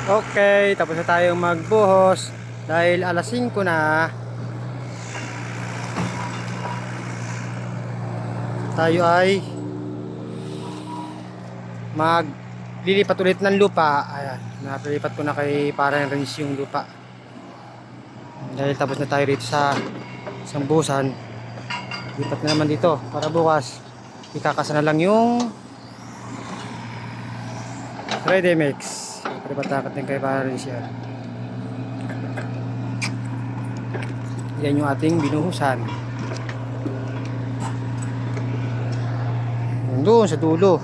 Okay, tapos na tayong magbuhos dahil alas 5 na. Tayo ay maglilipat ulit ng lupa. Ayan, napilipat ko na kay parang Renz yung lupa. Dahil tapos na tayo rito sa sambusan. Lipat na naman dito para bukas ikakasa na lang yung ready mix. Palipat din kay parang Renz yan. Yan yung ating binuhusan. Nandun sa dulo.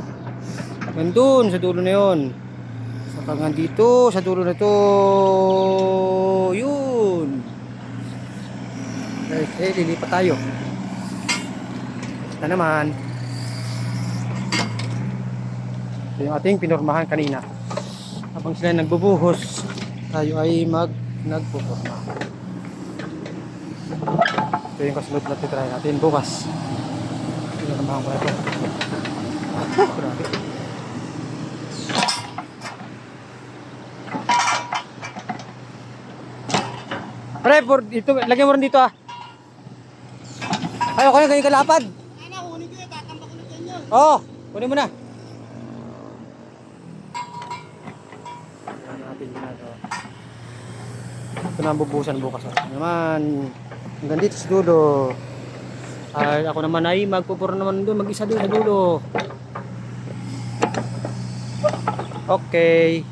Nandun sa dulo na yun. Saka nga dito sa dulo na to. Yun. Okay, lilipat tayo. Ito naman. Ito yung ating pinormahan kanina. Habang sila nagbubuhos, tayo ay nagpuporma. Ito yung kasunod na titry natin bukas. Pinormahan ko na ito. Grabe. Pre, ito, lagyan mo rin dito ah. Ay, okay na, ganyan kalapad. Kunin ko yun, tatambak ulit yan. Oo, kunin mo na. Ito na ang bubusan bukas. Naman, hanggang dito sa dulo. Ay, ako naman ay magpupuro naman doon, mag-isa doon sa dulo. Okay.